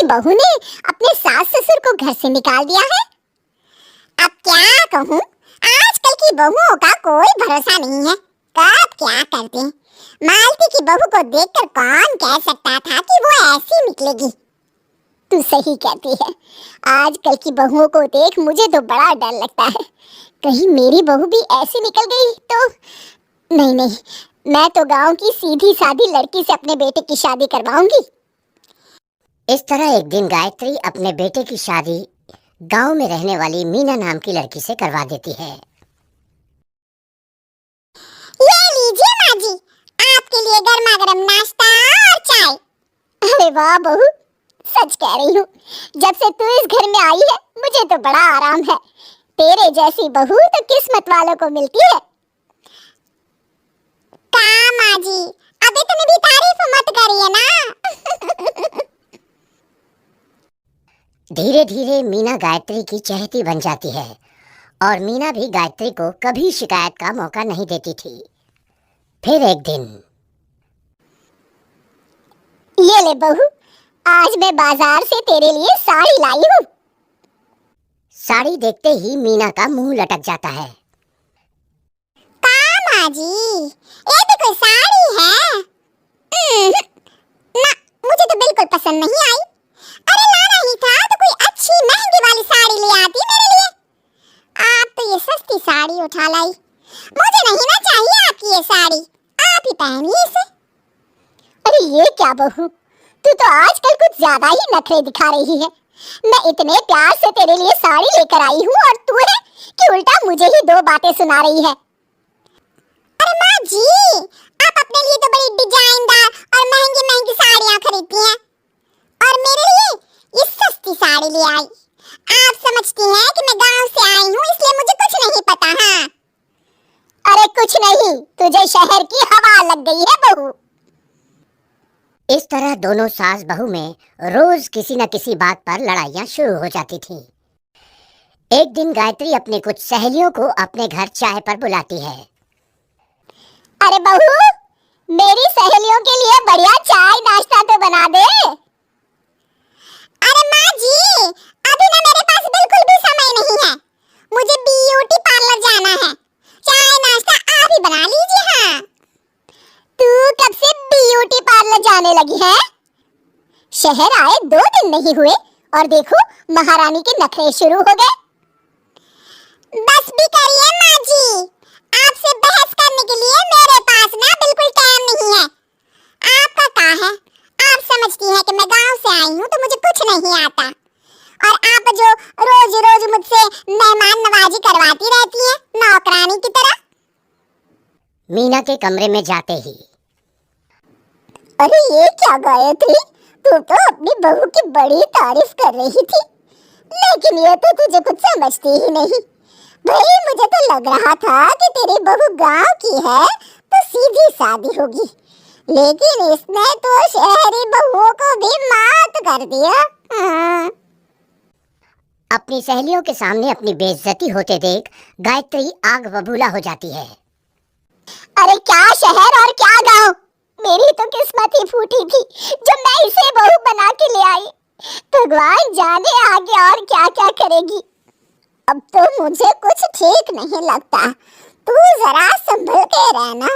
बहू ने अपने सास ससुर को घर से निकाल दिया है। अब क्या कहूँ, आजकल की बहुओं का कोई भरोसा नहीं है, कब क्या करते हैं। मालती की बहू को देखकर कौन कह सकता था कि वो ऐसी निकलेगी। तू सही कहती है, आजकल की बहुओं को देख मुझे तो बड़ा डर लगता है, कहीं मेरी बहू भी ऐसी निकल गई तो। नहीं नहीं, मैं तो गांव की सीधी सादी लड़की से अपने बेटे की शादी करवाऊंगी। इस तरह एक दिन गायत्री अपने बेटे की शादी गांव में रहने वाली मीना नाम की लड़की से करवा देती है। ये लीजिए माँ जी, आपके लिए गर्मा गर्म नाश्ता और चाय। अरे वाह बहू, सच कह रही हूँ, जब से तू इस घर में आई है मुझे तो बड़ा आराम है। तेरे जैसी बहू तो किस्मत वालों को मिलती है। का माँ जी, अब इतनी भी तारीफ मत करिए ना। धीरे धीरे मीना गायत्री की चहेती बन जाती है और मीना भी गायत्री को कभी शिकायत का मौका नहीं देती थी। फिर एक दिन, ये ले बहू, आज मैं बाजार से तेरे लिए साड़ी लाई हूँ। साड़ी देखते ही मीना का मुंह लटक जाता है। का माँ जी, ये भी कोई साड़ी है? ना, मुझे तो बिल्कुल पसंद नहीं आई। अरे लाना ही था तो कोई अच्छी महंगी वाली साड़ी ले आती मेरे लिए। आप तो ये सस्ती साड़ी उठा लाई। मुझे नहीं ना चाहिए आपकी ये साड़ी, आप ही पहनिए इसे। अरे ये क्या बहू, तू तो आजकल कुछ ज्यादा ही नखरे दिखा रही है। मैं इतने प्यार से तेरे लिए साड़ी लेकर आई हूँ और तू है कि उल्टा मुझे ही दो बातें सुना रही है। अरे माँ जी, आप अपने लिए तो बड़ी डिजाइनदार और महंगी महंगी साड़ियाँ खरीदती हैं और मेरे लिए ये सस्ती साड़ी ले आई। आप समझती हैं कि मैं गांव से आई हूँ इसलिए मुझे कुछ नहीं पता। हाँ, अरे कुछ नहीं, तुझे शहर की हवा लग गई है बहू। इस तरह दोनों सास बहू में रोज किसी न किसी बात पर लड़ाइयाँ शुरू हो जाती थीं। एक दिन गायत्री अपनी कुछ सहेलियों को अपने घर चाय पर बुलाती है। अरे बहू, मेरी सहेलियों के लिए बढ़िया चाय नाश्ता तो बना दे। अरे माँ जी, अभी ना मेरे पास बिल्कुल भी समय नहीं है, मुझे ब्यूटी पार्लर जाना है। चाय नाश्ता आप ही बना लीजिए। हाँ, तू कब से ब्यूटी पार्लर जाने लगी है? शहर आए 2 दिन नहीं हुए और देखो महारानी के नखरे शुरू हो गए। बस भी करिए माँ जी, आपसे बहस करने के लिए मेरे पास ना बिल्कुल टाइम नहीं है। आपका क्या है, आप समझती हैं कि मैं गांव से आई हूँ तो मुझे कुछ नहीं आता और आप जो रोज रोज मुझसे मेहमान नवाजी करवाती रहती हैं नौकरानी की तरह। मीना के कमरे में जाते ही, अरे ये क्या गायत्री, तू तो अपनी बहू की बड़ी तारीफ कर रही थी, लेकिन ये तो तुझे कुछ समझती ही नहीं। भाई मुझे तो लग रहा था कि तेरी बहू गांव की है तो सीधी सादी होगी, लेकिन इसने तो शहरी बहुओं को भी मात कर दिया। अपनी सहेलियों के सामने अपनी बेइज्जती होते देख गायत्री आग बबूला हो जाती है। अरे क्या शहर और क्या गांव, मेरी तो किस्मत ही फूटी थी जो मैं इसे बहू बना के ले आई। भगवान जाने आगे और क्या क्या करेगी। अब तो मुझे कुछ ठीक नहीं लगता, तू जरा संभल के रहना,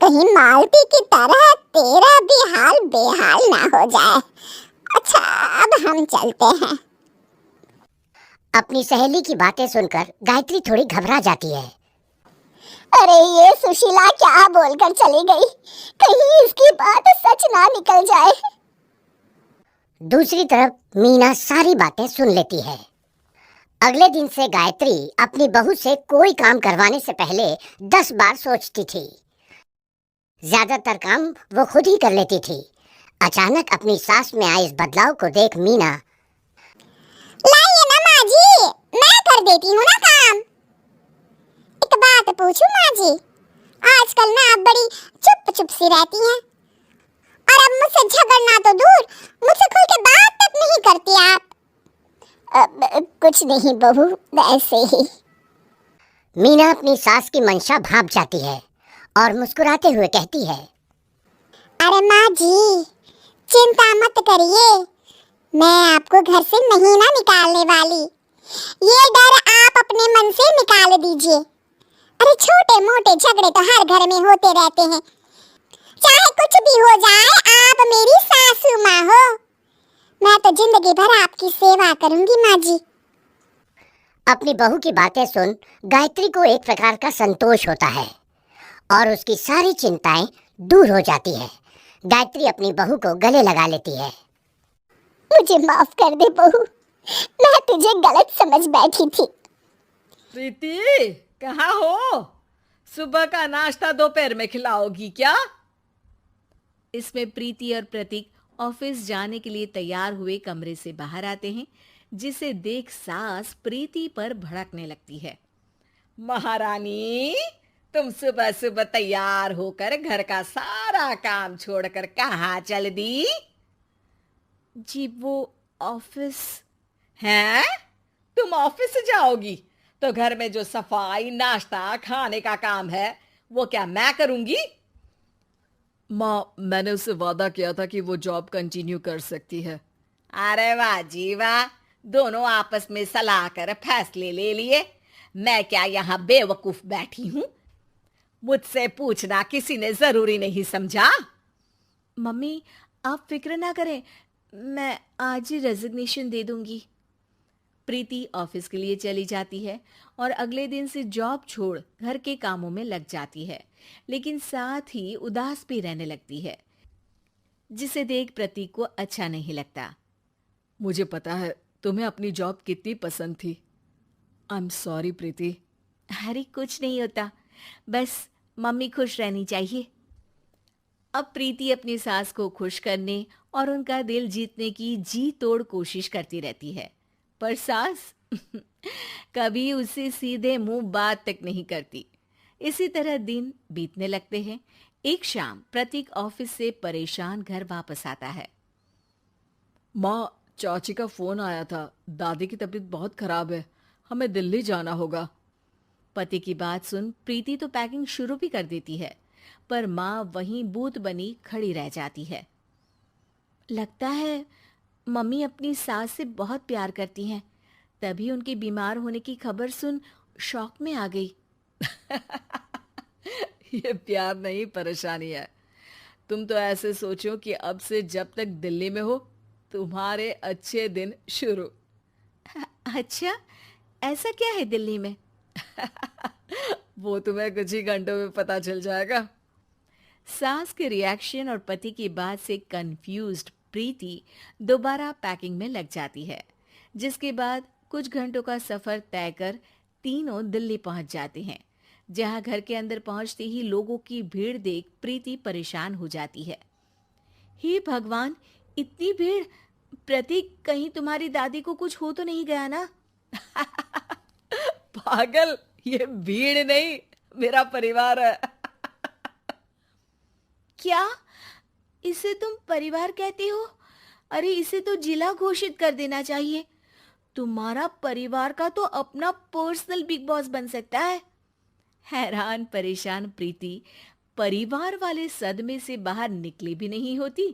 कहीं मालती की तरह तेरा भी हाल बेहाल ना हो जाए। अच्छा, अब हम चलते हैं। अपनी सहेली की बातें सुनकर गायत्री थोड़ी घबरा जाती है। अरे ये सुशीला क्या बोलकर चली गई, कहीं इसकी बात सच ना निकल जाए। दूसरी तरफ मीना सारी बातें सुन लेती है। अगले दिन से गायत्री अपनी बहू से कोई काम करवाने से पहले 10 बार सोचती थी। ज्यादातर काम वो खुद ही कर लेती थी। अचानक अपनी सास में आए इस बदलाव को देख मीना, लाइए ना माँ जी, मैं कर देती हूँ ना काम। एक बात पूछूं माँ जी, आजकल ना आप बड़ी चुप चुप सी रहती हैं और अब मुझसे झगड़ना तो दूर, मुझसे खुल के बात तक नहीं करती आप। कुछ नहीं बहू, वैसे ही। मीना अपनी सास की मंशा भांप जाती है और मुस्कुराते हुए कहती है, अरे माँ जी, चिंता मत करिए, मैं आपको घर से नहीं ना निकालने वाली। ये डर आप अपने मन से निकाल दीजिए। अरे छोटे मोटे झगड़े तो हर घर में होते रहते हैं। चाहे कुछ भी हो जाए, आप मेरी सासू माँ हो। मैं तो जिंदगी भर आपकी सेवा करूंगी माँ जी। अपनी बहू की बातें सुन गायत्री को एक प्रकार का संतोष होता है और उसकी सारी चिंताएं दूर हो जाती है। गायत्री अपनी बहू को गले लगा लेती है। मुझे माफ कर दे बहू, मैं तुझे गलत समझ बैठी थी। प्रीति, कहाँ हो? सुबह का नाश्ता दोपहर में खिलाओगी क्या? इसमें प्रीति और प्रतीक ऑफिस जाने के लिए तैयार हुए कमरे से बाहर आते हैं, जिसे देख सास प्रीति पर भड़कने लगती है। महारानी, तुम सुबह सुबह तैयार होकर घर का सारा काम छोड़कर कहाँ चल दी? जी वो ऑफिस। हैं? तुम ऑफिस जाओगी तो घर में जो सफाई, नाश्ता, खाने का काम है वो क्या मैं करूंगी? माँ, मैंने उससे वादा किया था कि वो जॉब कंटिन्यू कर सकती है। अरे वाह जी वाह, दोनों आपस में सलाह कर फैसले ले लिए। मैं क्या यहाँ बेवकूफ बैठी हूँ? मुझसे पूछना किसी ने जरूरी नहीं समझा? मम्मी, आप फिक्र ना करें, मैं आज ही रेजिग्नेशन दे दूंगी। प्रीति ऑफिस के लिए चली जाती है और अगले दिन से जॉब छोड़ घर के कामों में लग जाती है, लेकिन साथ ही उदास भी रहने लगती है, जिसे देख प्रतीक को अच्छा नहीं लगता। मुझे पता है तुम्हें अपनी जॉब कितनी पसंद थी। आई एम सॉरी प्रीति। अरे कुछ नहीं होता, बस मम्मी खुश रहनी चाहिए। अब प्रीति अपनी सास को खुश करने और उनका दिल जीतने की जी तोड़ कोशिश करती रहती है, पर सास कभी उससे सीधे मुंह बात तक नहीं करती। इसी तरह दिन बीतने लगते हैं। एक शाम प्रतीक ऑफिस से परेशान घर वापस आता है। माँ, चाची का फोन आया था, दादी की तबीयत बहुत खराब है, हमें दिल्ली जाना होगा। पति की बात सुन प्रीति तो पैकिंग शुरू भी कर देती है, पर माँ वहीं बूत बनी खड़ी रह जाती है। लगता है मम्मी अपनी सास से बहुत प्यार करती हैं, तभी उनके बीमार होने की खबर सुन शॉक में आ गई। ये प्यार नहीं, परेशानी है। तुम तो ऐसे सोचो कि अब से जब तक दिल्ली में हो तुम्हारे अच्छे दिन शुरू। अच्छा, ऐसा क्या है दिल्ली में? वो तुम्हें कुछ ही घंटों में पता चल जाएगा। सास के रिएक्शन और पति की बात से कंफ्यूज्ड प्रीति दोबारा पैकिंग में लग जाती है, जिसके बाद कुछ घंटों का सफर तय कर तीनों दिल्ली पहुंच जाते हैं, जहां घर के अंदर पहुंचते ही लोगों की भीड़ देख प्रीति परेशान हो जाती है। हे भगवान, इतनी भीड़! प्रतीक, कहीं तुम्हारी दादी को कुछ हो तो नहीं गया ना? पागल, ये भीड़ नहीं, मेरा परिवार है। क्या इसे तुम परिवार कहती हो? अरे इसे तो जिला घोषित कर देना चाहिए। तुम्हारा परिवार का तो अपना पर्सनल बिग बॉस बन सकता है। हैरान परेशान प्रीति परिवार वाले सदमे से बाहर निकली भी नहीं होती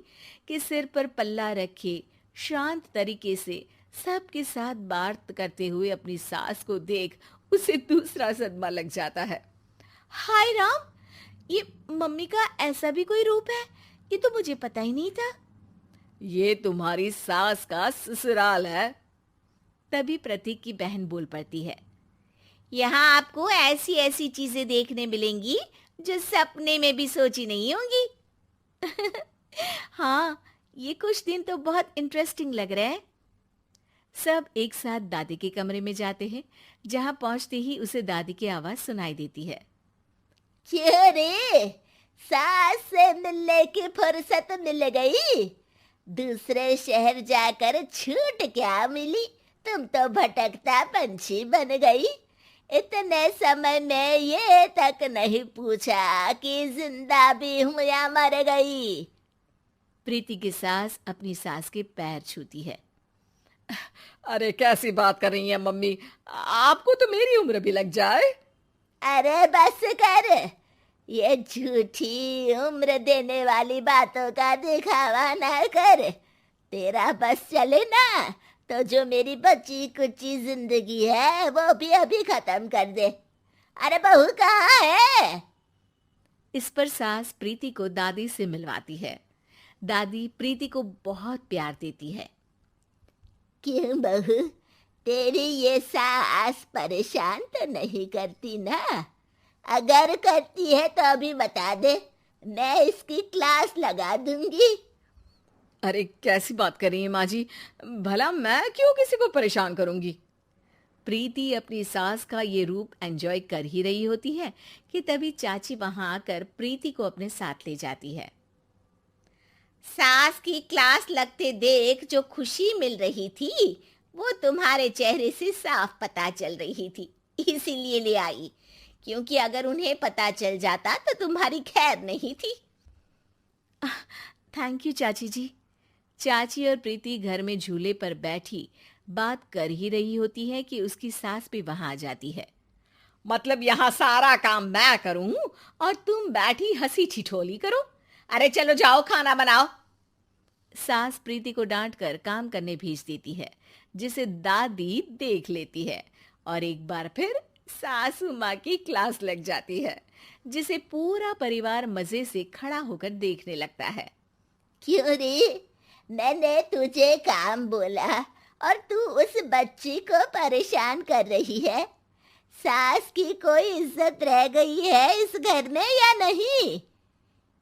कि सिर पर पल्ला रखे शांत तरीके से सबके साथ बात करते हुए अपनी सास को देख उसे दूसरा सदमा लग जाता है। हाय राम, ये मम्मी का ऐसा भी कोई रूप है? ये तो मुझे पता ही नहीं था। ये तुम्हारी सास का ससुराल है। तभी प्रतीक की बहन बोल पड़ती है। यहाँ आपको ऐसी ऐसी चीजें देखने मिलेंगी जो सपने में भी सोची नहीं होंगी। हाँ, ये कुछ दिन तो बहुत इंटरेस्टिंग लग रहे हैं। सब एक साथ दादी के कमरे में जाते हैं, जहां पहुंचते ही उसे दादी की आवाज सुनाई देती है। क्यों रे, सास से मिलने की फुर्सत मिल गई? दूसरे शहर जाकर छूट क्या मिली? तुम तो भटकता पंछी बन गई। इतने समय में ये तक नहीं पूछा कि जिंदा भी हूं या मर गई। प्रीति की सास अपनी सास के पैर छूती है। अरे कैसी बात कर रही हैं मम्मी, आपको तो मेरी उम्र भी लग जाए। अरे बस कर, ये झूठी उम्र देने वाली बातों का दिखावा ना कर। तेरा बस चले ना तो जो मेरी बची कुची जिंदगी है वो भी अभी खत्म कर दे। अरे बहू कहाँ है? इस पर सास प्रीति को दादी से मिलवाती है। दादी प्रीति को बहुत प्यार देती है। क्यों बहू, तेरी ये सास परेशान तो नहीं करती ना? अगर करती है तो अभी बता दे, मैं इसकी क्लास लगा दूंगी। अरे कैसी बात कर रही है माँ जी, भला मैं क्यों किसी को परेशान करूंगी। प्रीति अपनी सास का ये रूप एंजॉय कर ही रही होती है कि तभी चाची वहां आकर प्रीति को अपने साथ ले जाती है। सास की क्लास लगते देख जो खुशी मिल रही थी वो तुम्हारे चेहरे से साफ पता चल रही थी, इसीलिए ले आई, क्योंकि अगर उन्हें पता चल जाता तो तुम्हारी खैर नहीं थी। थैंक यू चाची जी। चाची और प्रीति घर में झूले पर बैठी बात कर ही रही होती है कि उसकी सास भी वहां आ जाती है। मतलब यहाँ सारा काम मैं करूं और तुम बैठी हंसी ठिठोली करो। अरे चलो जाओ खाना बनाओ। सास प्रीति को डांटकर काम करने भेज देती है, जिसे दादी देख लेती है और एक बार फिर सासू माँ की क्लास लग जाती है, जिसे पूरा परिवार मजे से खड़ा होकर देखने लगता है। क्यों रे, मैंने तुझे काम बोला और तू उस बच्ची को परेशान कर रही है? सास की कोई इज्जत रह गई है इस घर में या नहीं?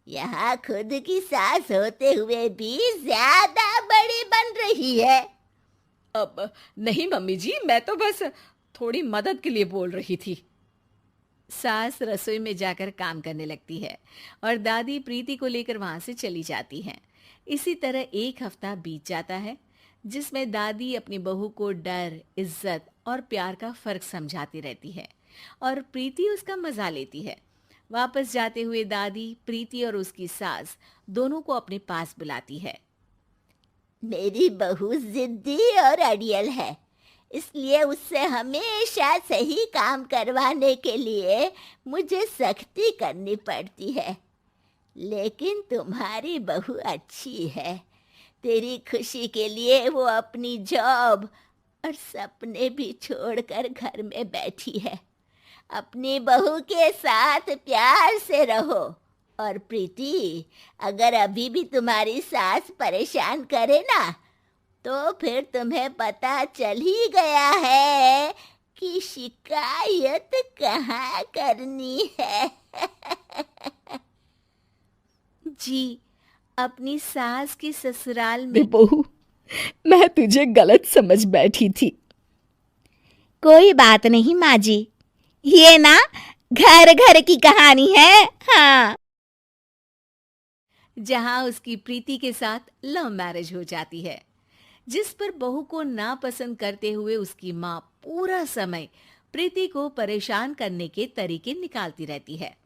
यहाँ खुद की सास होते हुए भी ज्यादा बड़ी बन रही है। अब नहीं मम्मी जी, मैं तो बस थोड़ी मदद के लिए बोल रही थी। सास रसोई में जाकर काम करने लगती है और दादी प्रीति को लेकर वहां से चली जाती हैं। इसी तरह एक हफ्ता बीत जाता है, जिसमें दादी अपनी बहू को डर, इज्जत और प्यार का फर्क समझाती रहती है और प्रीति उसका मजा लेती है। वापस जाते हुए दादी प्रीति और उसकी सास दोनों को अपने पास बुलाती है। मेरी बहू जिद्दी और अड़ियल है, इसलिए उससे हमेशा सही काम करवाने के लिए मुझे सख्ती करनी पड़ती है। लेकिन तुम्हारी बहू अच्छी है, तेरी खुशी के लिए वो अपनी जॉब और सपने भी छोड़कर घर में बैठी है। अपनी बहू के साथ प्यार से रहो। और प्रीति, अगर अभी भी तुम्हारी सास परेशान करे ना तो फिर तुम्हें पता चल ही गया है कि शिकायत कहाँ करनी है। जी, अपनी सास की ससुराल में। बहू, मैं तुझे गलत समझ बैठी थी। कोई बात नहीं माँ जी, ये ना घर घर की कहानी है। हाँ, जहां उसकी प्रीति के साथ लव मैरिज हो जाती है, जिस पर बहू को नापसंद करते हुए उसकी माँ पूरा समय प्रीति को परेशान करने के तरीके निकालती रहती है।